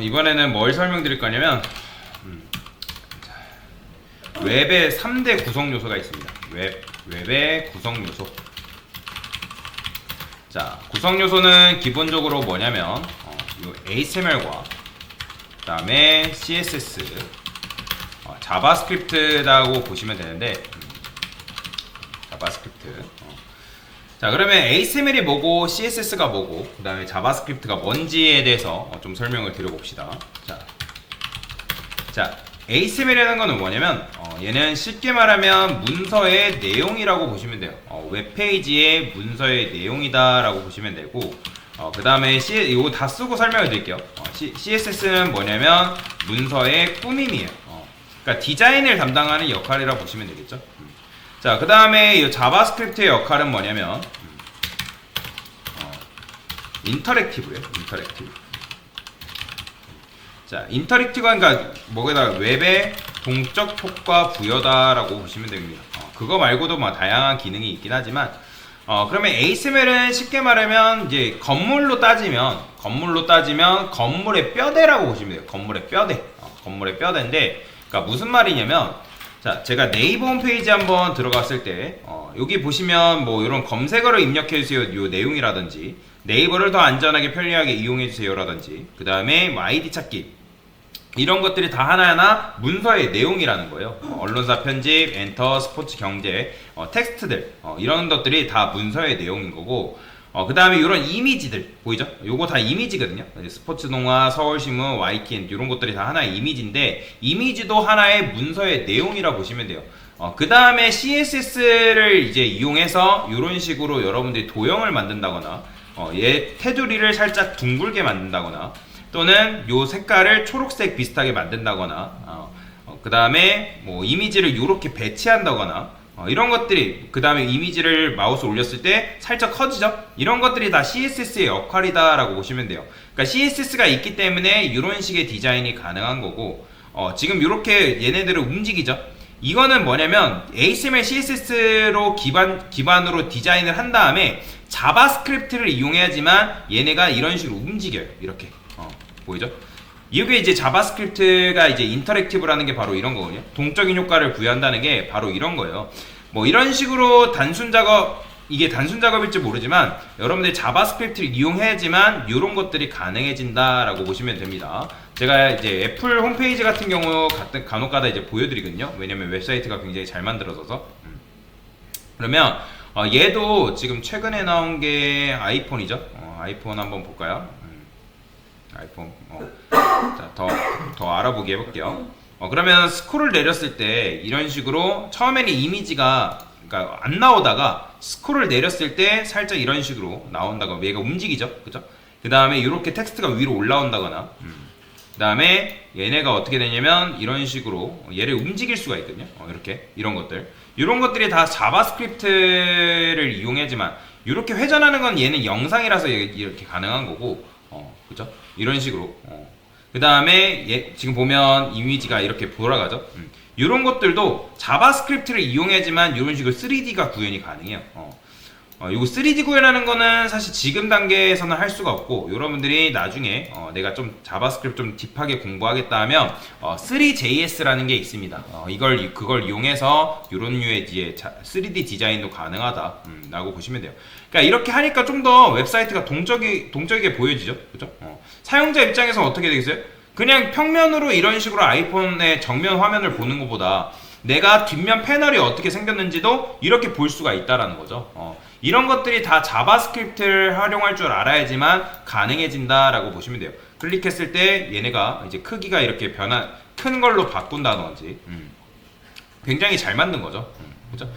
이번에는 뭘 설명드릴 거냐면 웹의 3대 구성 요소가 있습니다. 웹의 구성 요소. 자, 구성 요소는 기본적으로 뭐냐면 요 HTML과 그 다음에 CSS, 자바스크립트라고 보시면 되는데 자바스크립트. 자, 그러면 HTML이 뭐고 CSS가 뭐고 그 다음에 자바스크립트가 뭔지에 대해서 좀 설명을 드려봅시다. 자, HTML이라는 거는 뭐냐면 얘는 쉽게 말하면 문서의 내용이라고 보시면 돼요. 웹페이지의 문서의 내용이다 라고 보시면 되고, 그 다음에 이거 다 쓰고 설명을 드릴게요. CSS는 뭐냐면 문서의 꾸밈이에요. 그러니까 디자인을 담당하는 역할이라고 보시면 되겠죠. 자, 그 다음에 이 자바스크립트의 역할은 뭐냐면 인터랙티브예요. 자, 인터랙티브가 그러니까 뭐게다가 웹의 동적 효과 부여다라고 보시면 됩니다. 그거 말고도 뭐 다양한 기능이 있긴 하지만 그러면 HTML은 쉽게 말하면 이제 건물로 따지면 건물의 뼈대라고 보시면 돼요. 건물의 뼈대인데, 그러니까 무슨 말이냐면, 자, 제가 네이버 홈페이지 한번 들어갔을 때 여기 보시면 뭐 이런 검색어를 입력해 주세요 요 내용이라든지, 네이버를 더 안전하게 편리하게 이용해 주세요 라든지, 그 다음에 뭐 아이디 찾기, 이런 것들이 다 하나하나 문서의 내용이라는 거예요. 언론사 편집, 엔터, 스포츠, 경제, 텍스트들, 이런 것들이 다 문서의 내용인 거고, 그 다음에 이런 이미지들 보이죠? 요거 다 이미지거든요. 스포츠 동화, 서울신문, YTN 이런 것들이 다 하나의 이미지인데, 이미지도 하나의 문서의 내용이라 보시면 돼요. 그 다음에 CSS를 이제 이용해서 이런 식으로 여러분들이 도형을 만든다거나, 얘 테두리를 살짝 둥글게 만든다거나, 또는 요 색깔을 초록색 비슷하게 만든다거나, 그 다음에 뭐 이미지를 이렇게 배치한다거나, 이런 것들이, 그 다음에 이미지를 마우스 올렸을 때 살짝 커지죠? 이런 것들이 다 CSS의 역할이다 라고 보시면 돼요. 그러니까 CSS가 있기 때문에 이런 식의 디자인이 가능한 거고, 지금 이렇게 얘네들을 움직이죠? 이거는 뭐냐면 HTML, CSS로 기반으로 디자인을 한 다음에 자바스크립트를 이용해야지만 얘네가 이런 식으로 움직여요. 이렇게 보이죠? 이게 이제 자바스크립트가 이제 인터랙티브라는 게 바로 이런 거거든요. 동적인 효과를 부여한다는 게 바로 이런 거예요. 뭐 이런 식으로 단순 작업, 이게 단순 작업일지 모르지만 여러분들이 자바스크립트를 이용해야지만 이런 것들이 가능해진다라고 보시면 됩니다. 제가 이제 애플 홈페이지 같은 경우 간혹가다 이제 보여드리거든요. 왜냐면 웹사이트가 굉장히 잘 만들어져서. 그러면 얘도 지금 최근에 나온 게 아이폰이죠. 아이폰 한번 볼까요? 아이폰. 자, 더 알아보기 해볼게요. 그러면 스크롤을 내렸을 때 이런 식으로 처음에는 이미지가 그러니까 안 나오다가 스크롤을 내렸을 때 살짝 이런 식으로 나온다거나 얘가 움직이죠, 그죠? 그 다음에 이렇게 텍스트가 위로 올라온다거나, 그 다음에 얘네가 어떻게 되냐면 이런 식으로 얘를 움직일 수가 있거든요. 이런 것들이 다 자바스크립트를 이용해야지만, 이렇게 회전하는 건 얘는 영상이라서 이렇게 가능한 거고, 그죠? 이런 식으로. 그 다음에 지금 보면 이미지가 이렇게 돌아가죠. 이런 것들도 자바스크립트를 이용해야지만 이런 식으로 3D가 구현이 가능해요. 이거 3D 구현하는 거는 사실 지금 단계에서는 할 수가 없고, 여러분들이 나중에 내가 좀 자바스크립트 좀 딥하게 공부하겠다 하면 3JS라는 게 있습니다. 그걸 이용해서 이런 류의 3D 디자인도 가능하다 라고 보시면 돼요. 그러니까 이렇게 하니까 좀 더 웹사이트가 동적이게 보여지죠, 그죠? 사용자 입장에서 어떻게 되겠어요? 그냥 평면으로 이런 식으로 아이폰의 정면 화면을 보는 것보다 내가 뒷면 패널이 어떻게 생겼는지도 이렇게 볼 수가 있다라는 거죠. 이런 것들이 다 자바스크립트를 활용할 줄 알아야지만 가능해진다라고 보시면 돼요. 클릭했을 때 얘네가 이제 크기가 이렇게 큰 걸로 바꾼다든지, 굉장히 잘 만든 거죠. 그죠?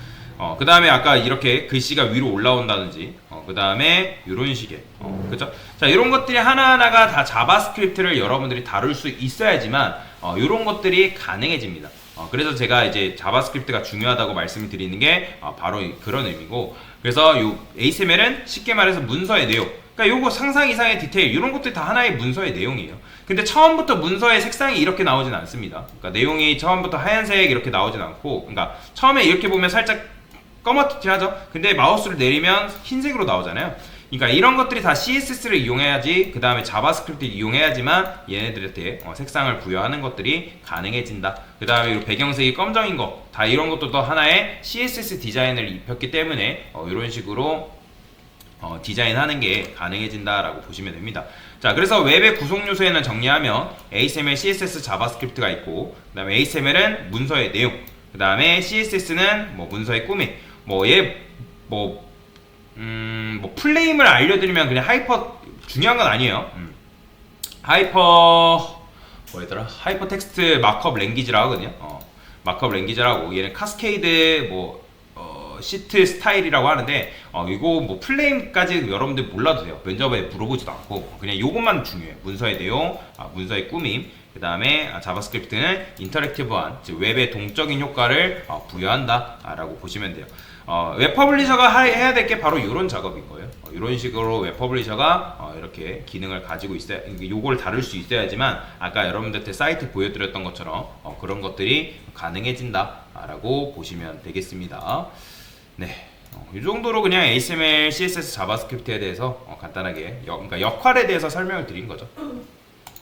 그 다음에 아까 이렇게 글씨가 위로 올라온다든지, 그 다음에 이런 식의, 그죠? 자, 이런 것들이 하나하나가 다 자바스크립트를 여러분들이 다룰 수 있어야지만, 이런 것들이 가능해집니다. 그래서 제가 이제 자바스크립트가 중요하다고 말씀을 드리는 게 바로 그런 의미고, 그래서 요 HTML은 쉽게 말해서 문서의 내용, 그러니까 요거 상상 이상의 디테일, 이런 것들이 다 하나의 문서의 내용이에요. 근데 처음부터 문서의 색상이 이렇게 나오진 않습니다. 그러니까 내용이 처음부터 하얀색 이렇게 나오진 않고, 그러니까 처음에 이렇게 보면 살짝 꺼멓긴 하죠. 근데 마우스를 내리면 흰색으로 나오잖아요. 그러니까 이런 것들이 다 CSS를 이용해야지, 그 다음에 자바스크립트를 이용해야지만 얘네들한테 색상을 부여하는 것들이 가능해진다. 그 다음에 배경색이 검정인 거, 다 이런 것도 또 하나의 CSS 디자인을 입혔기 때문에 이런 식으로 디자인하는 게 가능해진다라고 보시면 됩니다. 자, 그래서 웹의 구성 요소에는 정리하면 HTML, CSS, 자바스크립트가 있고, 그 다음에 HTML은 문서의 내용, 그 다음에 CSS는 뭐 문서의 꾸밈, 뭐 플레임을 알려드리면 그냥 하이퍼, 중요한 건 아니에요. 뭐였더라? 하이퍼 텍스트 마크업 랭귀지라고 하거든요. 마크업 랭귀지라고, 얘는 카스케이드 시트 스타일이라고 하는데, 이거 뭐 플레임까지 여러분들 몰라도 돼요. 면접에 물어보지도 않고 그냥 요것만 중요해요. 문서의 내용, 문서의 꾸밈, 그 다음에 자바스크립트는 인터랙티브한, 즉 웹의 동적인 효과를 부여한다 라고 보시면 돼요. 웹 퍼블리셔가 해야 될 게 바로 이런 작업인 거예요. 이런 식으로 웹 퍼블리셔가 이렇게 기능을 가지고 있어야, 요걸 다룰 수 있어야지만 아까 여러분들한테 사이트 보여드렸던 것처럼 그런 것들이 가능해진다 라고 보시면 되겠습니다. 네, 이 정도로 그냥 HTML, CSS, 자바스크립트에 대해서 간단하게 그러니까 역할에 대해서 설명을 드린 거죠.